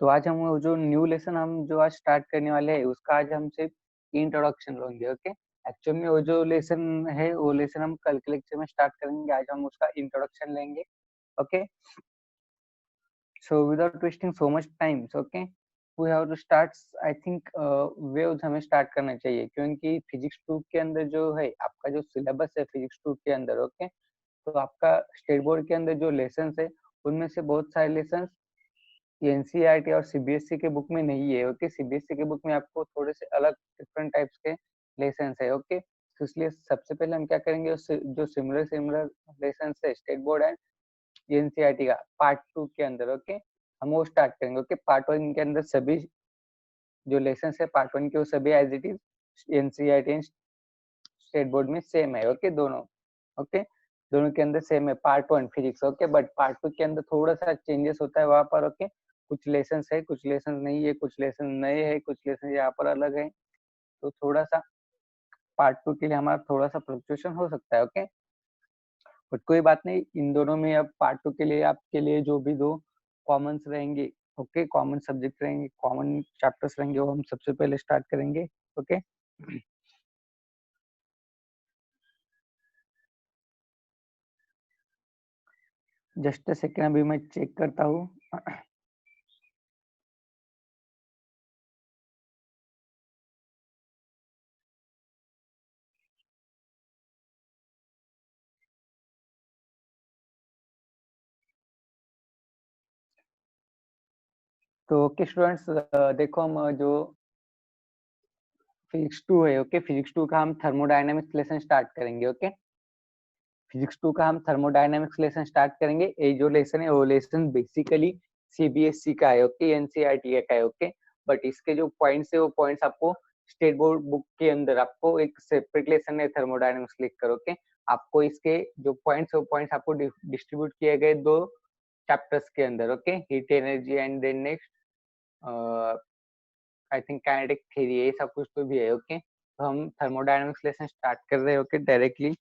तो आज हम वो जो न्यू लेसन हम जो आज स्टार्ट करने वाले हैं उसका आज हम सिर्फ इंट्रोडक्शन लेंगे। ओके, एक्चुअल में वो जो लेसन है वो लेसन हम कल के लेक्चर में स्टार्ट करेंगे, आज हम उसका इंट्रोडक्शन लेंगे। Okay, so without wasting so much time, okay we have to start. I think waves हमें स्टार्ट करना चाहिए, क्योंकि फिजिक्स 2 के अंदर जो है आपका जो सिलेबस है फिजिक्स 2 के अंदर, ओके तो आपका स्टेट बोर्ड के अंदर जो लेसन है उनमें से बहुत सारे लेसन एनसीईआरटी और सीबीएसई के बुक में नहीं है। ओके, सीबीएसई के बुक में आपको थोड़े से अलग डिफरेंट टाइप्स के लेसन है। ओके, तो इसलिए सबसे पहले हम क्या करेंगे, जो सिमिलर लेसन है स्टेट बोर्ड एंड एनसीईआरटी का पार्ट 2 के अंदर, ओके हम वो स्टार्ट करेंगे। ओके, पार्ट 1 के अंदर सभी जो लेसन है पार्ट 1 के वो सभी as it is NCERT and state board में सेम है। ओके, दोनों ओके दोनों के अंदर सेम है part 1 physics. Okay, but part 2 के अंदर थोड़ा सा चेंजेस होता है वहां पर। ओके, कुछ लेसन है कुछ लेसन नहीं है, कुछ लेसन नए है कुछ लेसन यहाँ पर अलग है, तो थोड़ा सा पार्ट 2 के लिए हमारा थोड़ा सा फ्लक्चुएशन हो सकता है। ओके, बट कोई बात नहीं, इन दोनों में अब पार्ट 2 के लिए आपके लिए जो भी दो कॉमन्स रहेंगे, ओके कॉमन सब्जेक्ट रहेंगे, कॉमन चैप्टर्स रहेंगे, वो हम सबसे पहले स्टार्ट करेंगे। ओके जस्ट सेकेंड, अभी मैं चेक करता हूँ। तो ओके स्टूडेंट्स, देखो हम जो फिजिक्स 2 है, ओके फिजिक्स 2 का हम थर्मोडायनामिक्स लेसन स्टार्ट करेंगे। ओके, फिजिक्स 2 का हम थर्मोडायनामिक्स लेसन स्टार्ट करेंगे। ये जो लेसन है वो लेसन बेसिकली सीबीएसई का है, ओके एनसीईआरटी का है। ओके, बट इसके जो पॉइंट्स है वो पॉइंट्स आपको स्टेट बोर्ड बुक के अंदर आपको एक सेपरेट लेसन है थर्मोडायनामिक्स लिख कर। ओके, आपको इसके जो पॉइंट्स है वो पॉइंट्स आपको डिस्ट्रीब्यूट किए गए दो चैप्टर्स के अंदर। Okay, heat energy and then next I think kinetic theory, ये सब कुछ तो भी है। ओके, तो हम थर्मोडायनामिक्स लेसन स्टार्ट कर रहे हैं। ओके, डायरेक्टली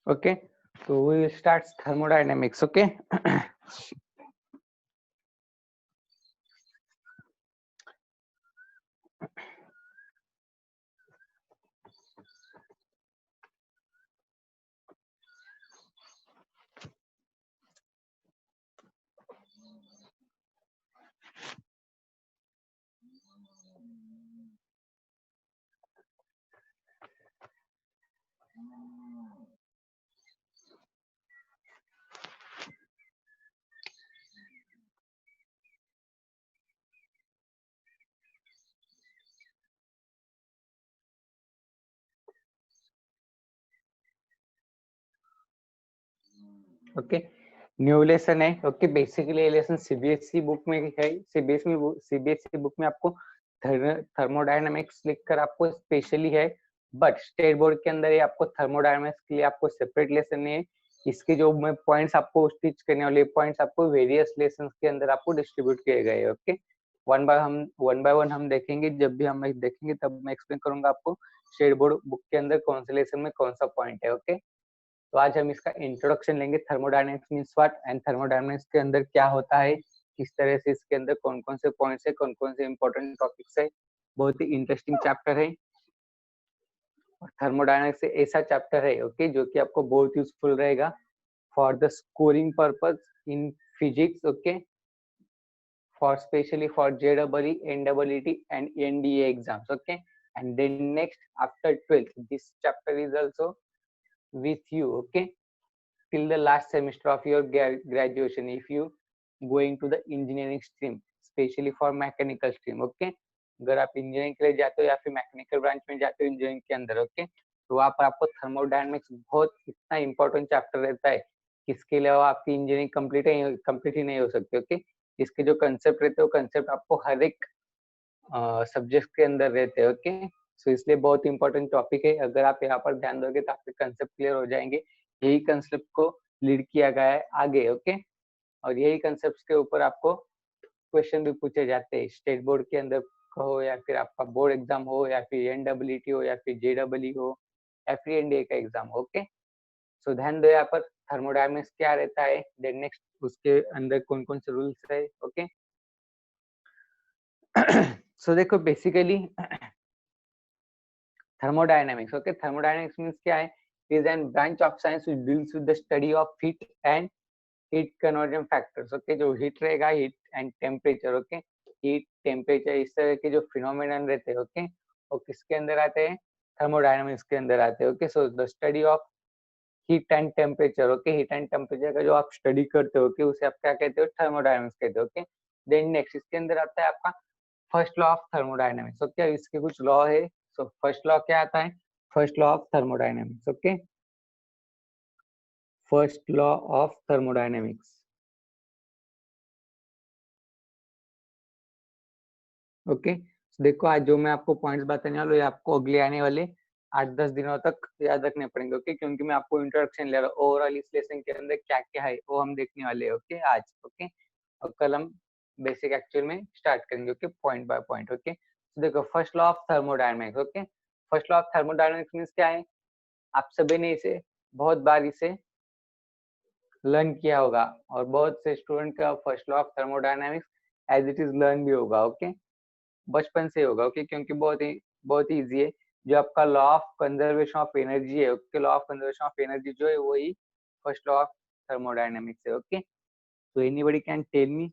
ओके, तो we start thermodynamics. Okay okay, new lesson है। ओके, बेसिकली ये लेसन सीबीएसई बुक में है। सीबीएसई बुक में आपको थर्मोडायनामिक्स लिखकर आपको स्पेशली है, बट स्टेट बोर्ड के अंदर ये आपको थर्मोडायनामिक्स के लिए आपको सेपरेट लेसन नहीं है। इसके जो मैं पॉइंट्स आपको स्टिच करने वाले पॉइंट्स आपको वेरियस लेसन के अंदर आपको डिस्ट्रीब्यूट किए गए। ओके, वन बाय वन हम देखेंगे, जब भी हम देखेंगे तब मैं एक्सप्लेन करूंगा आपको स्टेट बोर्ड बुक के अंदर कौन से लेसन में कौन सा पॉइंट है। ओके, तो आज हम इसका इंट्रोडक्शन लेंगे। Thermodynamics means what and thermodynamics के अंदर क्या होता है, किस तरह से इसके अंदर कौन कौन से पॉइंट्स है, कौन कौन से इंपॉर्टेंट टॉपिक्स है। बहुत ही इंटरेस्टिंग चैप्टर है और थर्मोडायनेमिक्स ऐसा चैप्टर है ओके जो कि आपको बहुत यूजफुल रहेगा for the scoring purpose in physics. Okay, for specially for JEE, NEET and NDA exams. Okay, and then next after 12th this chapter is also with you, okay, till the last semester of your graduation if you going to the engineering stream, especially for mechanical stream, okay, अगर आप engineering के लिए जाते हो या फिर mechanical branch में जाते हो इंजीनियरिंग के अंदर, ओके, तो वहाँ पर आपको थर्मोडायनेमिक्स बहुत इतना इंपॉर्टेंट चैप्टर रहता है कि इसके अलावा आपकी इंजीनियरिंग कंप्लीट ही नहीं हो सकती, ओके। इसके जो कंसेप्ट रहते हैं वो कंसेप्ट आपको हर एक सब्जेक्ट के अंदर रहते हैं, ओके। सो इसलिए बहुत इंपॉर्टेंट टॉपिक है, अगर आप यहाँ पर ध्यान दोगे तो आपके कंसेप्ट क्लियर हो जाएंगे। यही कंसेप्ट को लीड किया गया है आगे, ओके, और यही कंसेप्ट के ऊपर आपको क्वेश्चन भी पूछे जाते हैं स्टेट बोर्ड के अंदर हो या फिर आपका बोर्ड एग्जाम हो या फिर NEET हो या फिर JEE हो या फिर NDA का एग्जाम हो, ओके। सो ध्यान दो यहाँ पर थर्मोडायनेमिक्स क्या रहता है, देन नेक्स्ट उसके अंदर कौन कौन से रूल्स है, ओके। सो देखो basically thermodynamics, okay, thermodynamics means क्या है, is an branch of science which deals with the study of heat and heat conversion factors, okay, जो heat रहेगा heat and temperature, okay, heat temperature इस तरह के जो phenomenon रहते हैं, okay, वो किसके अंदर आते हैं, thermodynamics के अंदर आते हैं, okay, so the study of heat and temperature, okay, heat and temperature का जो आप study करते हो, okay, उसे आप क्या कहते हो, thermodynamics कहते हो, okay, then next इसके अंदर आता है आपका first law of thermodynamics, okay, इसके कुछ लॉ है, सो फर्स्ट लॉ क्या आता है, first law of thermodynamics, okay, first law of thermodynamics, okay. देखो आज जो मैं आपको पॉइंट्स बताने वाला हूँ ये आपको अगले आने वाले 8-10 दिनों तक याद रखने पड़ेंगे, ओके, क्योंकि मैं आपको इंट्रोडक्शन ले रहा हूँ, ओवरऑल इस लेसन के अंदर क्या क्या है वो हम देखने वाले हैं, ओके, आज, ओके, और कल हम बेसिक एक्चुअल में स्टार्ट करेंगे, okay, point by point, okay. देखो first law of thermodynamics, okay, first law of thermodynamics means क्या है, आप सभी ने इसे बहुत बार इसे लर्न किया होगा और बहुत से स्टूडेंट का first law of thermodynamics as it is learn भी होगा, ओके, बचपन से होगा, ओके, क्योंकि बहुत ही इजी है, जो आपका law of conservation of energy है, okay, law of conservation of energy जो है वही फर्स्ट लॉ ऑफ थर्मोडायनेमिक्स है, ओके। तो anybody can tell me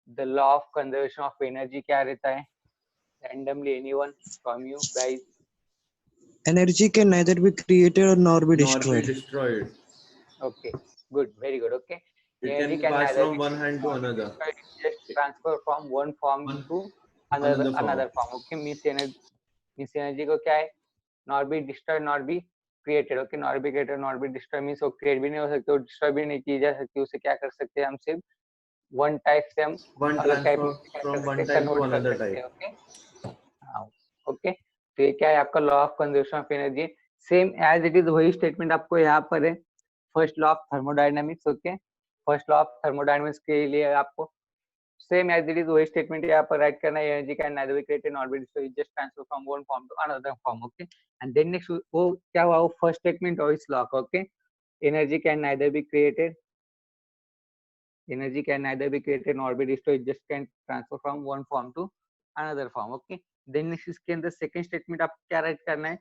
the law of conservation of energy क्या रहता है, randomly anyone from you guys? Energy can neither be created nor be Not be destroyed. destroyed. Okay, good, very good, okay. It Energy can be can passed neither from be one hand to nor be another. destroyed, it just transfer from one form One to another form. another form, okay, means energy को क्या है, nor be destroyed nor be created, okay, nor be created nor be destroyed means वो create भी नहीं हो सकती और destroy भी नहीं की जा सकती, उसे क्या कर सकते हैं हम सिर्फ one type से हम One अलग टाइप में transfer क्या कर from सकते one हैं, type to कन्वर्ट कर another सकते type. हैं, ओके, ओके। तो ये क्या है आपका law of conservation of energy, same as it is वही स्टेटमेंट आपको यहाँ पर है, first law of thermodynamics, okay, first law of thermodynamics के लिए आपको सेम एज इट इज वही स्टेटमेंट यहाँ पर राइट करना है, energy can neither be created nor be destroyed, just transfer from one form to another form, okay, and then next वो क्या हुआ, वो फर्स्ट स्टेटमेंट और इस लॉ का, okay, energy can neither be created, energy can neither be created nor be destroyed, it just can transfer from one form to another form, okay। then next इसके अंदर second statement आप क्या right करना है,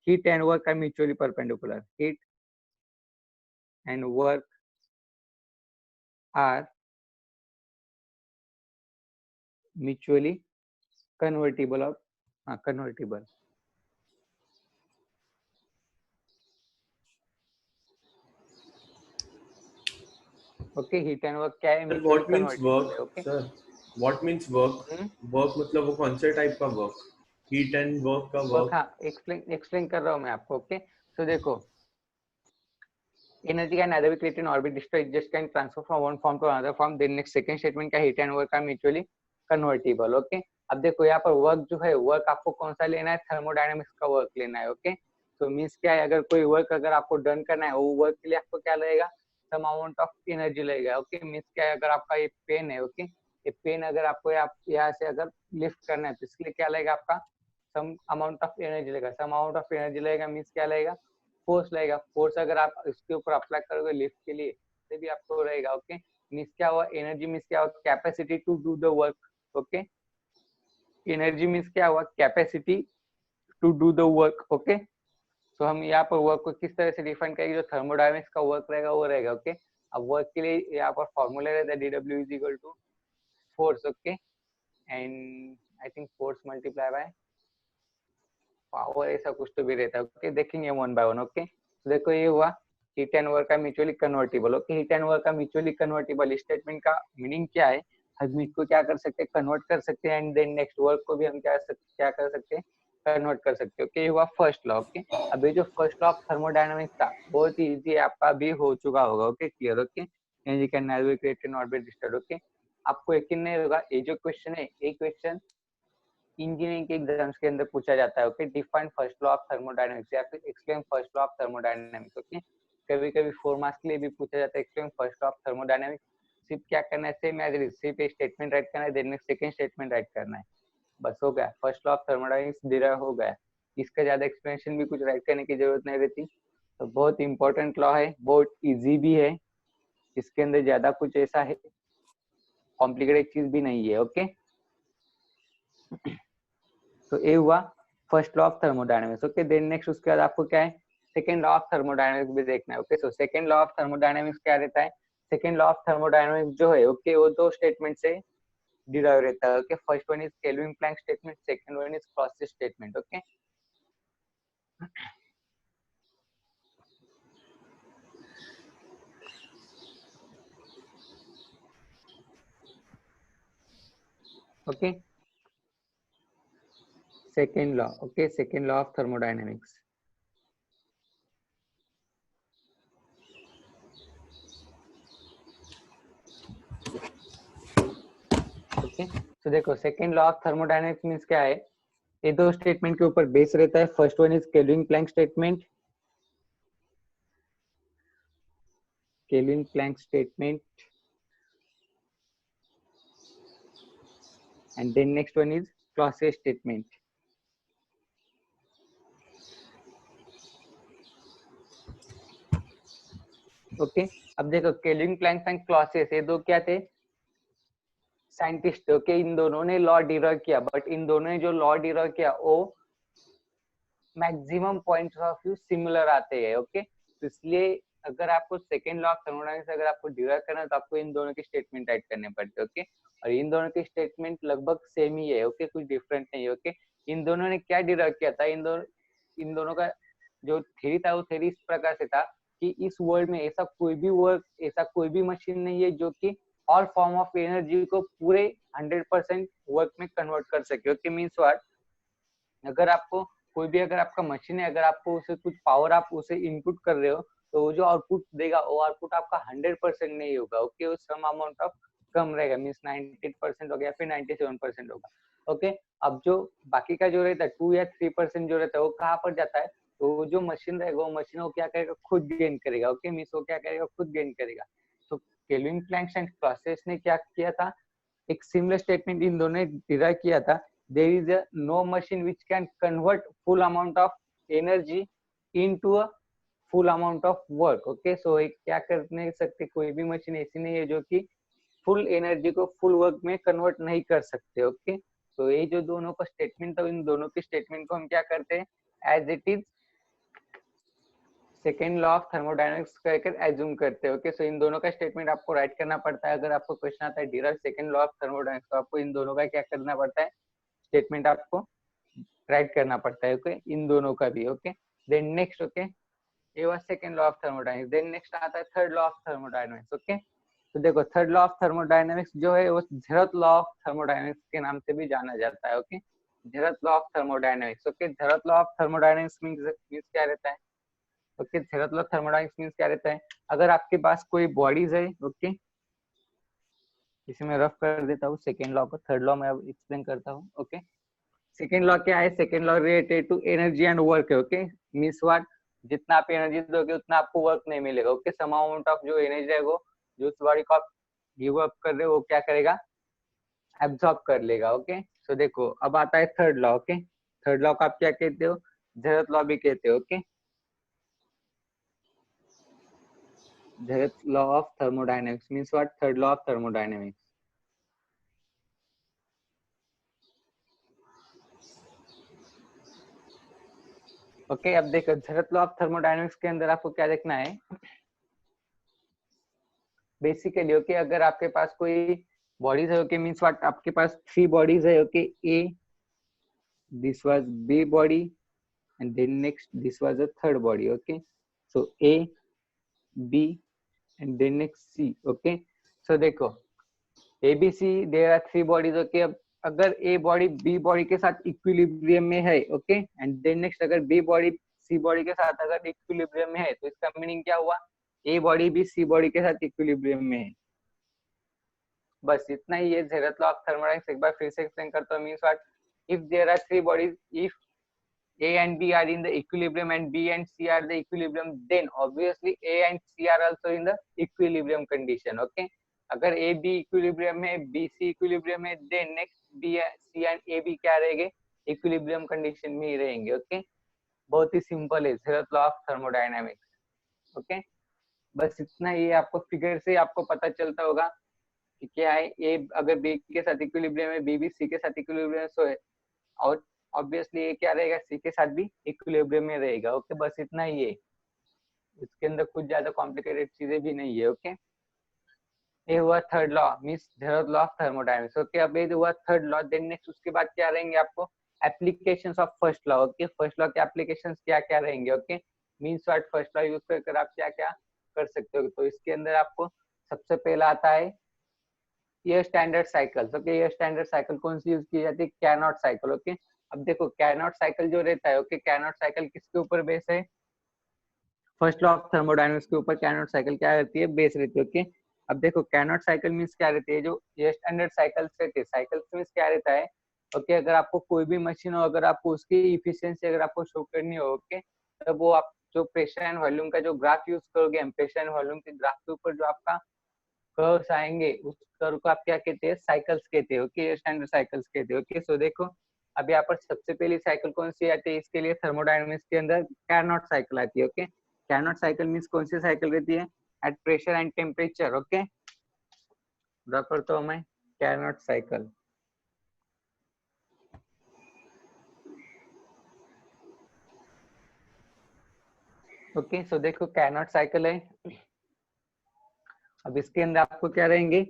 heat and work are mutually perpendicular, heat and work are mutually convertible or convertible, okay, heat and work क्या है, Sir, mutually what means convertible work? है, okay। Sir, what means work? Work मतलब वो कौन से type का work? Heat and work का work, work. हाँ, एक्सप्लेन कर रहा हूँ मैं आपको, ओके। तो देखो energy can neither be created nor be destroyed, it just can transfer from one form to another form, then next second statement का heat and work are mutually convertible, okay. अब देखो यहाँ पर वर्क जो है, work आपको कौन सा लेना है, थर्मोडायनेमिक्स का वर्क लेना है, ओके। तो मींस क्या है, अगर कोई वर्क अगर आपको डन करना है, वो वर्क के लिए आपको क्या लगेगा, सम अमाउंट ऑफ एनर्जी लगेगा, ओके। मींस क्या है, अगर आपका ये पेन है, ओके, ये पेन अगर आपको यहाँ से अगर लिफ्ट करना है तो इसके लिए क्या लगेगा आपका, सम अमाउंट ऑफ एनर्जी लगेगा, सम अमाउंट ऑफ एनर्जी लगेगा मींस क्या लगेगा, फोर्स लगेगा, फोर्स अगर आप इसके ऊपर अप्लाई करोगे लिफ्ट के लिए तो भी आपको रहेगा, ओके। मींस क्या हुआ, एनर्जी मींस क्या हुआ, capacity to do the work, okay, energy means क्या हुआ, capacity to do the work, okay. So हम यहाँ पर वर्क को किस तरह से डिफाइन करेंगे, जो थर्मोडायनेमिक्स का वर्क रहेगा वो रहेगा, ओके। अब वर्क के लिए यहाँ पर फॉर्मूला रहता है DW is equal to force, okay, and I think force multiply by power, ऐसा कुछ तो भी रहता है। ओके, देखेंगे वन बाय वन। ओके, तो देखो ये हुआ हीट एंड वर्क का mutually convertible. Okay, heat and work का म्यूचुअली कन्वर्टिबल स्टेटमेंट का मीनिंग क्या है, हम इसको क्या कर सकते हैं, कन्वर्ट कर सकते हैं, एंड देन नेक्स्ट वर्क को भी हम क्या कर सकते हैं, कन्वर्ट कर सकते हैं। ओके, ये हुआ फर्स्ट लॉ। ओके, अब ये जो फर्स्ट लॉ ऑफ थर्मोडायनामिक्स था बहुत इजी, आपका भी हो चुका होगा। Okay, clear. Okay, energy can never be created not be destroyed. Okay, आपको यकीन नहीं होगा, ये जो क्वेश्चन है, ये क्वेश्चन इंजीनियरिंग के एग्जाम्स के अंदर पूछा जाता है। Okay, define first law of thermodynamics या फिर explain first law of thermodynamics. Okay, कभी कभी 4 मार्क्स के लिए भी पूछा जाता है explain first law of thermodynamics. सिर्फ क्या करना है, सेम एज इट इज, सिर्फ एक स्टेटमेंट राइट करना है, देन सेकंड स्टेटमेंट राइट करना है, बस हो गया, first law of thermodynamics derive हो गया। इसका ज्यादा एक्सप्लेनेशन भी कुछ राइट करने की जरूरत नहीं रहती। तो बहुत इंपॉर्टेंट लॉ है, बहुत इजी भी है, इसके अंदर ज्यादा कुछ ऐसा है कॉम्प्लिकेटेड चीज भी नहीं है। ओके, तो ये हुआ first law of thermodynamics. Okay, then next उसके बाद आपको क्या है, सेकंड लॉ ऑफ थर्मोडायनामिक्स भी देखना है। Okay, so second law of thermodynamics क्या रहता है, सेकंड लॉ ऑफ थर्मोडायनामिक्स जो है, ओके, वो दो स्टेटमेंट से डिराइव रहता है। Okay, first one is Kelvin Planck statement, second one is Clausius statement. Okay, okay, second law. Okay, second law of thermodynamics. Okay, तो देखो second law of thermodynamics means क्या है, ये दो स्टेटमेंट के ऊपर बेस रहता है। First one is Kelvin Planck statement, Kelvin Planck statement, and then next one is Clausius statement. Okay, अब देखो केल्विन प्लैंक एंड क्लॉसियस ये दो क्या थे, साइंटिस्ट। ओके, इन दोनों ने लॉ डिराइव किया, बट इन दोनों ने जो लॉ डिराइव किया वो maximum points of view similar आते हैं। ओके, तो इसलिए अगर आपको सेकंड लॉ ऑफ थर्मोडायनामिक्स अगर आपको डिराइव करना है तो आपको इन दोनों के स्टेटमेंट राइट करने पड़ते हैं। ओके, और इन दोनों के स्टेटमेंट लगभग सेम ही है। ओके, कुछ डिफरेंट नहीं है। ओके, इन दोनों ने क्या डिराइव किया था, इन दोनों का जो थ्योरी था वो थ्योरी इस प्रकार से था कि इस वर्ल्ड में ऐसा कोई भी मशीन नहीं है जो कि ऑल फॉर्म ऑफ एनर्जी को पूरे 100% वर्क में कन्वर्ट कर सके। ओके, मींस व्हाट, अगर आपको कोई भी अगर आपका मशीन है, अगर आपको उसे कुछ पावर आप उसे इनपुट कर रहे हो तो वो जो आउटपुट देगा वो आउटपुट आपका 100% नहीं होगा। ओके, वो सम अमाउंट ऑफ कम रहेगा, मींस 98% हो गया, फिर 97% होगा। ओके, अब जो बाकी का जो रहता है 2 या 3% जो रहता है वो कहाँ पर जाता है, तो जो मशीन रहेगा वो मशीन वो क्या करेगा, खुद गेन करेगा। ओके, मींस वो क्या करेगा, खुद गेन करेगा। तो केल्विन प्लैंक एंड क्लॉसियस ने क्या किया था, एक सिमिलर स्टेटमेंट इन दोनों ने डिराइव किया था, there is a no machine which can convert full amount of energy into a full amount of work. Okay, so क्या कर नहीं सकते, कोई भी मशीन ऐसी नहीं है जो कि फुल एनर्जी को फुल वर्क में कन्वर्ट नहीं कर सकते। ओके, तो ये जो दोनों का स्टेटमेंट था, इन दोनों के स्टेटमेंट को हम क्या करते हैं, as it is second law of thermodynamics कहकर एज्यूम करते हैं। ओके, सो इन दोनों का स्टेटमेंट आपको राइट करना पड़ता है। अगर आपको क्वेश्चन आता है derive second law of thermodynamics, तो आपको इन दोनों का क्या करना पड़ता है, स्टेटमेंट आपको राइट करना पड़ता है। ओके, इन दोनों का भी। ओके, देन नेक्स्ट, ओके, ये was second law of thermodynamics. Then next आता है third law of thermodynamics. Okay, तो देखो थर्ड लॉ ऑफ थर्मोडायनामिक्स जो है वो जेरथ लॉ ऑफ थर्मोडायनामिक्स के नाम से भी जाना जाता है। Okay, zeroth law of thermodynamics. Okay, zeroth law of thermodynamics means क्या रहता है, okay, zeroth law of thermodynamics means क्या रहता है, अगर आपके पास कोई बॉडीज है, ओके, इसे मैं रफ कर देता हूँ सेकेंड लॉ को, थर्ड लॉ में अब एक्सप्लेन करता हूँ। ओके, सेकेंड लॉ क्या है, second law related to energy and work है। ओके, मींस व्हाट, जितना आप एनर्जी दोगे उतना आपको वर्क नहीं मिलेगा। ओके, सम अमाउंट ऑफ जो एनर्जी है वो जो उस बॉडी को आप गिव अप कर रहे हो वो क्या करेगा, एब्जॉर्ब कर लेगा। ओके, सो देखो अब आता है third law. Okay, third law को आप क्या कहते हो, जेरथ लॉ भी कहते हो। Okay, zeroth law of thermodynamics means what, third law of thermodynamics. Okay, अब देखो जेरथ लॉ ऑफ थर्मोडायनामिक्स के अंदर आपको क्या देखना है, बेसिकली। ओके, अगर आपके पास कोई बॉडीज है ओके, मीन्स व्हाट, आपके पास 3 बॉडीज है okay, A, this was B body and then next this was a third body, okay, so A, B and then next C, okay, so देखो A B C there are 3 bodies, okay, अब अगर A body B body के साथ equilibrium में है okay, and then next अगर B body C body के साथ अगर इक्विलिब्रियम में है, तो इसका मीनिंग क्या हुआ, A बॉडी भी C बॉडी के साथ इक्विलिब्रियम में है। बस इतना ही है जेरथ लॉ ऑफ थर्मोडायनामिक्स। एक बार फिर से एक्सप्लेन करता हूँ, means what, if there are 3 bodies, if A and B are in the equilibrium and B and C are the equilibrium, then obviously A and C are also in the equilibrium condition, okay, अगर A B equilibrium में, B C equilibrium में, then next B C and A B क्या रहेंगे, equilibrium condition में ही रहेंगे, okay, बहुत ही simple है जेरथ law of thermodynamics, okay, बस इतना ही, आपको फिगर से आपको पता चलता होगा कि क्या है, A अगर B के साथ इक्विलिब्रियम है, B भी C के साथ इक्विलिब्रियम सो है, और ऑब्वियसली ये क्या रहेगा, सी के साथ भी इक्विलिब्रियम में रहेगा, ओके, बस इतना ही है, इसके अंदर कुछ ज्यादा कॉम्प्लिकेटेड चीजें भी नहीं है, ओके। ये हुआ third law, means third law of thermodynamics, okay. अब ये हुआ थर्ड लॉ, देन नेक्स्ट उसके बाद क्या रहेंगे आपको applications of first law, okay, first law के एप्लीकेशंस क्या क्या रहेंगे, okay, means what, first law use कर आप क्या क्या कर सकते हो, तो इसके अंदर आपको सबसे पहला आता है ये स्टैंडर्ड साइकिल्स, ओके, ये स्टैंडर्ड साइकिल कौन सी यूज की जाती है, कैनॉट साइकिल, ओके। अब देखो कैनॉट साइकिल जो रहता है, ओके, कैनॉट साइकिल किसके ऊपर बेस है, फर्स्ट लॉ ऑफ थर्मोडायनामिक्स के ऊपर कैनॉट साइकिल क्या रहती है, बेस रहती है, ओके। अब देखो कैनॉट साइकिल मींस क्या रहती है, जो ये स्टैंडर्ड साइकिल्स रहती है, साइकिल्स मींस क्या रहता है, ओके, अगर आपको कोई भी मशीन हो, अगर आपको उसकी इफिशियंसी अगर आपको शो करनी हो, ओके, तब वो आप जो प्रेशर एंड वॉल्यूम का जो ग्राफ यूज करोगे, प्रेशर एंड वॉल्यूम के ग्राफ के ऊपर जो आपका कर्व्स आएंगे, उस कर्व को आप क्या कहते हैं, साइकिल्स कहते हैं, ओके, स्टैंडर्ड साइकिल्स कहते हैं, ओके। सो देखो अब यहाँ पर सबसे पहली साइकिल कौन सी आती है, इसके लिए थर्मोडायनामिक्स के अंदर कैनॉट साइकिल आती है, ओके। कैनॉट साइकिल मींस कौन सी साइकिल रहती है, at pressure and temperature, okay, draw करता हूं मैं कैनॉट साइकिल, ओके। सो देखो कैनॉट साइकिल है, अब इसके अंदर आपको क्या रहेंगे,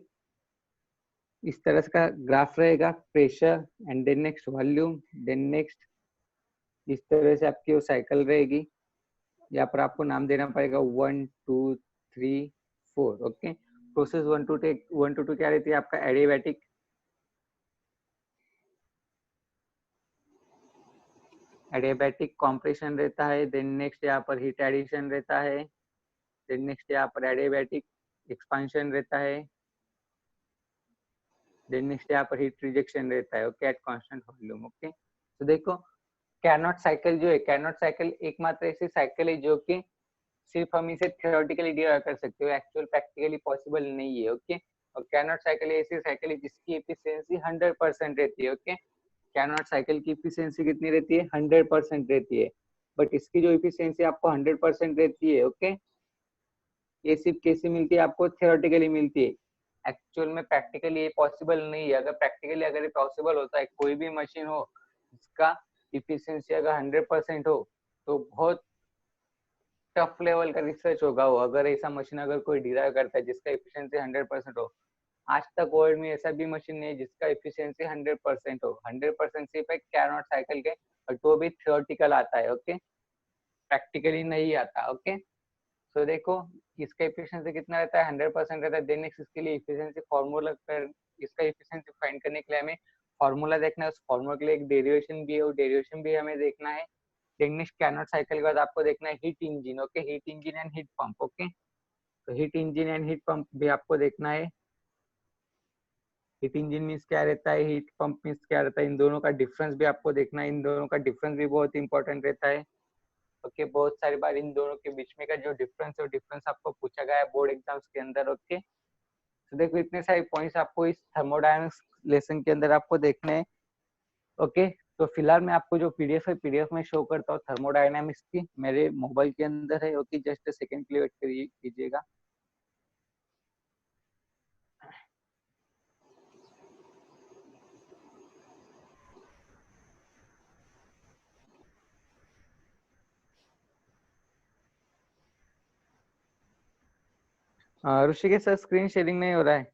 इस तरह का ग्राफ रहेगा, pressure and then next volume, then next इस तरह से आपकी वो साइकिल रहेगी, यहाँ पर आपको नाम देना पड़ेगा 1 2 3 4, ओके। प्रोसेस 1 to 2 क्या रहती है आपका, एडियाबैटिक, एडियाबैटिक कॉम्प्रेशन रहता है, देन नेक्स्ट यहाँ पर हीट एडिशन रहता है, देन नेक्स्ट यहाँ पर एडियाबैटिक एक्सपांशन रहता है, देन नेक्स्ट यहाँ पर हीट रिजेक्शन रहता है, okay, at constant volume, okay. तो देखो कैनॉट साइकिल जो है, कैनॉट साइकिल एकमात्र ऐसी साइकिल है जो कि सिर्फ हम इसे थियोरेटिकली डिराइव कर सकते हो, एक्चुअल प्रैक्टिकली पॉसिबल नहीं है, ओके। और कैनॉट साइकिल ऐसी साइकिल है जिसकी एफिशिएंसी 100% रहती है, ओके। कैनॉट साइकिल की एफिशिएंसी कितनी रहती है, 100% रहती है, बट इसकी जो एफिशिएंसी आपको 100% रहती है, ओके, ये सिर्फ कैसे मिलती है, आपको थियोरेटिकली मिलती है, एक्चुअल में प्रैक्टिकली ये पॉसिबल नहीं है। अगर प्रैक्टिकली अगर ये पॉसिबल होता है, कोई भी मशीन हो जिसका इफिशिएंसी अगर 100% हो, तो बहुत टफ लेवल का रिसर्च होगा वो, अगर ऐसा मशीन अगर कोई डिराइव करता है जिसका इफिशिएंसी 100% हो। आज तक वर्ल्ड में ऐसा भी मशीन नहीं है जिसका इफिशिएंसी 100% हो, 100% सिर्फ एक कैनॉट साइकिल के, और वो भी थियोरेटिकल आता है, ओके, प्रैक्टिकली नहीं आता, ओके। तो देखो इसका इफिशिएंसी कितना रहता है, 100% रहता है, देन इसके लिए इफिशिएंसी फार्मूला कर, इसका इफिशिएंसी फाइंड करने के लिए हमें फार्मूला देखना है, उस फार्मूला के लिए एक डेरिवेशन भी है, वो डेरिवेशन भी हमें देखना है। नेक्स्ट कैनॉट साइकिल के बाद आपको देखना है heat engine, okay, heat engine and heat pump, okay. तो heat engine and heat pump भी आपको देखना है, हीट इंजन मीन्स क्या रहता है, हीट पंप मीन्स क्या रहता है, इन दोनों का डिफरेंस भी आपको देखना है, इन दोनों का डिफरेंस भी बहुत इंपॉर्टेंट रहता है, ओके। बहुत सारी बार इन दोनों के बीच में का जो डिफरेंस है, वो डिफरेंस आपको पूछा गया है बोर्ड एग्जाम्स के अंदर, ओके। तो देखो इतने सारे पॉइंट्स आपको इस थर्मोडायनामिक्स लेसन के अंदर आपको देखने हैं, ओके। तो फिलहाल मैं आपको जो पीडीएफ है, पीडीएफ में शो करता हूँ थर्मोडायनामिक्स की, मेरे मोबाइल के अंदर है, ओके, जस्ट सेकंड के लिए वेट कीजिएगा। ऋषिकेश सर, स्क्रीन शेयरिंग नहीं हो रहा है।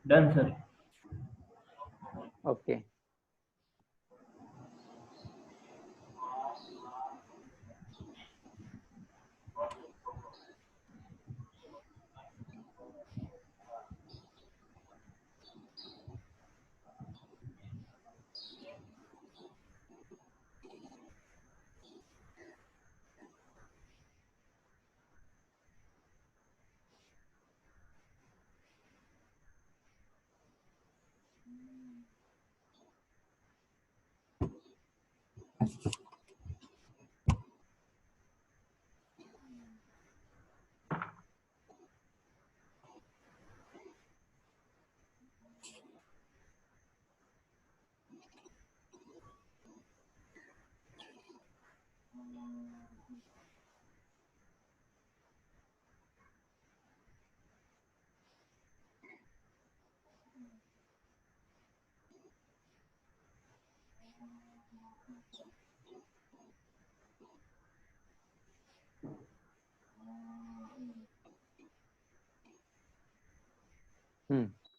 Done sir. ओके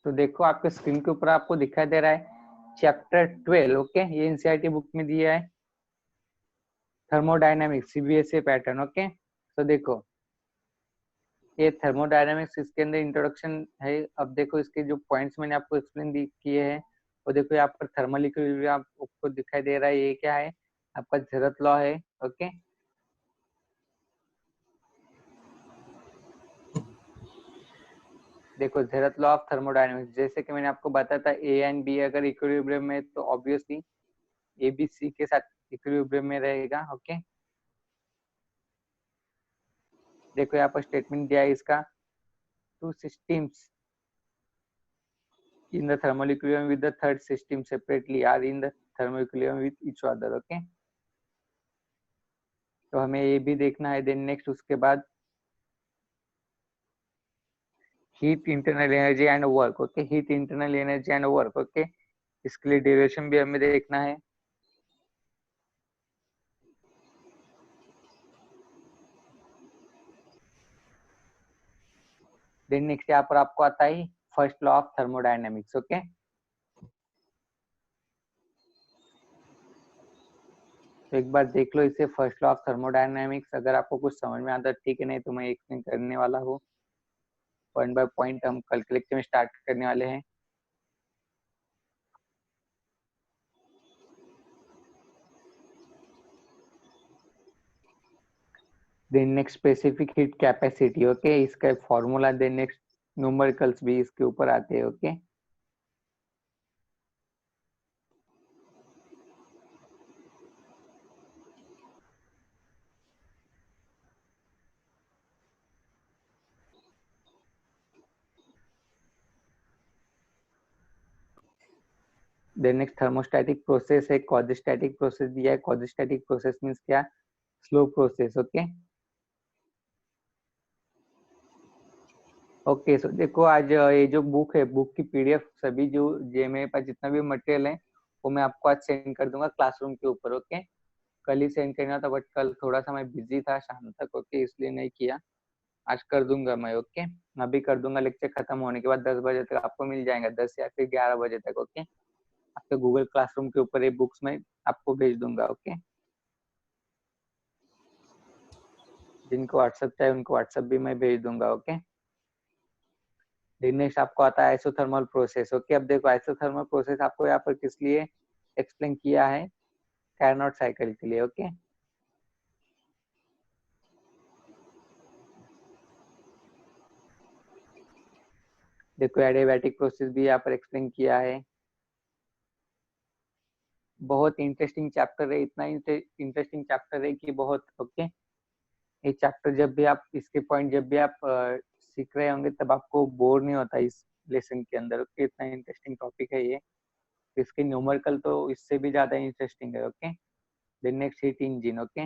तो देखो आपके स्क्रीन के ऊपर आपको दिखाई दे रहा है चैप्टर 12। ओके ये एनसीईआरटी बुक में दिया है थर्मोडायनामिक्स सीबीएसई पैटर्न। ओके तो देखो ये थर्मोडायनामिक्स इसके अंदर इंट्रोडक्शन है। अब देखो इसके जो पॉइंट्स मैंने आपको एक्सप्लेन किए हैं वो देखो यहाँ पर थर्मल इक्विलिब्रियम आपको दिखाई दे रहा है। ये क्या है आपका जरूरत लॉ है। ओके देखो जरूरत लॉ ऑफ थर्मोडायनामिक्स जैसे कि मैंने आपको बताया था ए एंड बी अगर इक्विलिब्रियम में तो ऑब्वियसली ए बी सी के साथ इक्विलिब्रियम में रहेगा। ओके देखो यहाँ पर स्टेटमेंट दिया है इसका two systems in the thermal equilibrium with the third system separately are in the thermal equilibrium with each other। Okay तो हमें ये भी देखना है। देन नेक्स्ट उसके बाद heat internal energy and work. Okay heat internal energy and work. Okay इसके लिए ड्यूरेशन भी हमें देखना है। देन नेक्स्ट यहाँ पर आपको आता है first law of thermodynamics. Okay तो एक बार देख लो इसे फर्स्ट लॉ ऑफ थर्मोडायनेमिक्स। अगर आपको कुछ समझ में आता है ठीक है, नहीं तो मैं एक्सप्लेन करने वाला हूँ पॉइंट बाय पॉइंट। हम कल के लेक्चर में स्टार्ट करने वाले हैं। Then next specific heat capacity. Okay इसका फॉर्मूला देन नेक्स्ट न्यूमेरिकल्स भी इसके ऊपर आते हैं। Okay then next thermostatic process है, क्वाड्रेस्टैटिक प्रोसेस दिया है। क्वाड्रेस्टैटिक प्रोसेस मींस क्या slow process. Okay okay so देखो आज ये जो बुक है बुक की पीडीएफ सभी जो मेरे पास जितना भी मटेरियल है वो मैं आपको आज सेंड कर दूंगा क्लासरूम के ऊपर। ओके कल ही सेंड करना था बट कल थोड़ा सा मैं बिजी था शाम तक। ओके इसलिए नहीं किया, आज कर दूंगा मैं। ओके अभी कर दूंगा, लेक्चर खत्म होने के बाद 10 बजे तक आपको मिल जाएगा, 10 या फिर 11 बजे तक। ओके आपके गूगल क्लासरूम के ऊपर ये बुक्स में आपको भेज दूंगा। ओके जिनको व्हाट्सएप चाहिए उनको व्हाट्सएप भी मैं भेज दूंगा। ओके नेक्स्ट आपको आता है आइसोथर्मल प्रोसेस। ओके अब देखो आइसोथर्मल प्रोसेस आपको यहाँ पर किस लिए एक्सप्लेन किया है, कैरनोट साइकिल के लिए। ओके देखो एडियाबैटिक प्रोसेस भी यहाँ पर एक्सप्लेन किया है। बहुत इंटरेस्टिंग चैप्टर है, इतना इंटरेस्टिंग चैप्टर है कि बहुत। ओके ये चैप्टर जब भी आप इसके पॉइंट जब भी आप सीख रहे होंगे तब आपको बोर नहीं होता इस लेसन के अंदर। ओके इतना इंटरेस्टिंग टॉपिक है ये। इसके न्यूमेरिकल तो इससे भी ज्यादा इंटरेस्टिंग है। Okay then next heat engine. Okay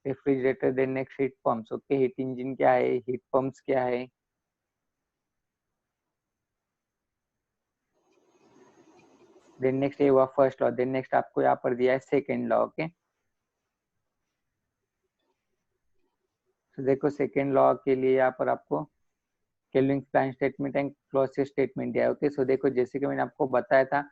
refrigerator. Then next heat pumps. Okay heat engine क्या है, हीट पंप्स क्या है। देन नेक्स्ट ये हुआ फर्स्ट लॉ। देन नेक्स्ट आपको यहाँ पर दिया है सेकेंड लॉ। ओके तो देखो सेकेंड लॉ के लिए यहाँ पर आपको kelvin plan statement and Clausius statement दिया है। ओके, सो देखो जैसे कि मैंने आपको बताया था,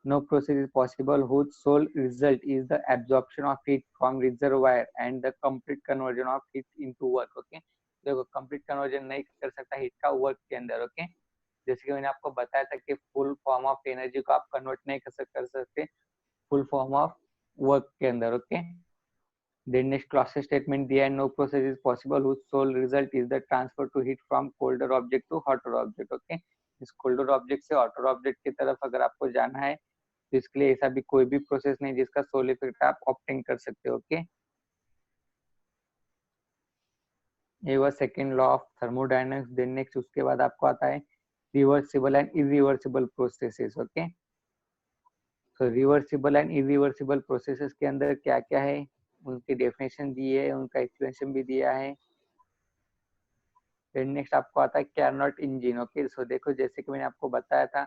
no process is possible whose sole result is the absorption of heat from reservoir and the complete conversion of heat into work। Okay, देखो कंप्लीट कन्वर्जन नहीं कर सकता हीट का वर्क के अंदर। ओके, जैसे कि मैंने आपको बताया था कि फुल फॉर्म ऑफ एनर्जी को आप कन्वर्ट नहीं कर सकते फुल फॉर्म ऑफ वर्क के अंदर। Okay, then next Clausius statement दिया है, no process is possible whose sole result is the transfer to heat from colder object to hotter object। Okay, इस कोल्डर ऑब्जेक्ट से hotter object की तरफ अगर आपको जाना है तो इसके लिए ऐसा भी कोई भी प्रोसेस नहीं जिसका सोल इफेक्ट आप ऑप्टेन कर सकते हो। ओके, ये हुआ second law of thermodynamics. Then next उसके बाद आपको आता है reversible and irreversible processes. Okay, तो रिवर्सिबल एंड इरिवर्सिबल प्रोसेसेस के अंदर क्या क्या है, उनकी डेफिनेशन दी है, उनका एक्सप्लेनेशन भी दिया है। देन नेक्स्ट आपको आता है कैरनॉट इंजन। ओके, सो देखो जैसे कि मैंने आपको बताया था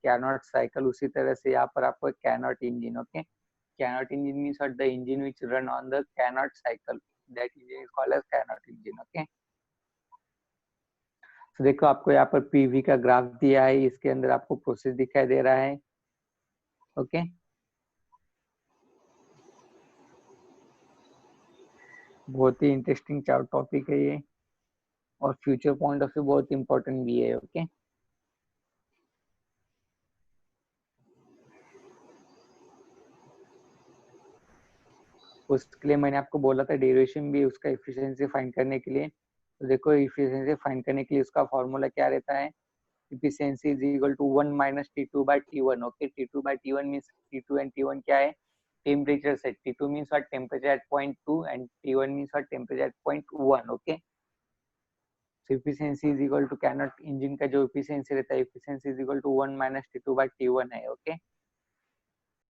कैरनॉट साइकिल, उसी तरह से यहाँ पर आपको Carnot engine. Okay, Carnot engine means the engine which run on the Carnot cycle, that engine is called as Carnot engine. Okay, तो देखो आपको यहाँ पर पीवी का ग्राफ दिया है, इसके अंदर आपको प्रोसेस दिखाई दे रहा है। ओके, बहुत ही इंटरेस्टिंग टॉपिक है ये और फ्यूचर पॉइंट ऑफ व्यू बहुत इंपॉर्टेंट भी है। ओके, उसके लिए मैंने आपको बोला था डेरिवेशन भी उसका एफिशिएंसी फाइंड करने के लिए। तो देखो एफिशिएंसी फाइंड करने के लिए उसका फॉर्मूला क्या रहता है, efficiency is equal to 1 minus T2 by T1। okay, T2 by T1 means T2 and T1 क्या है, temperature set। T2 means what, temperature at point 2 and T1 means what, temperature at point 1। okay, so efficiency is equal to Carnot engine का जो efficiency रहता है, efficiency is equal to 1 minus T2 by T1 है। okay,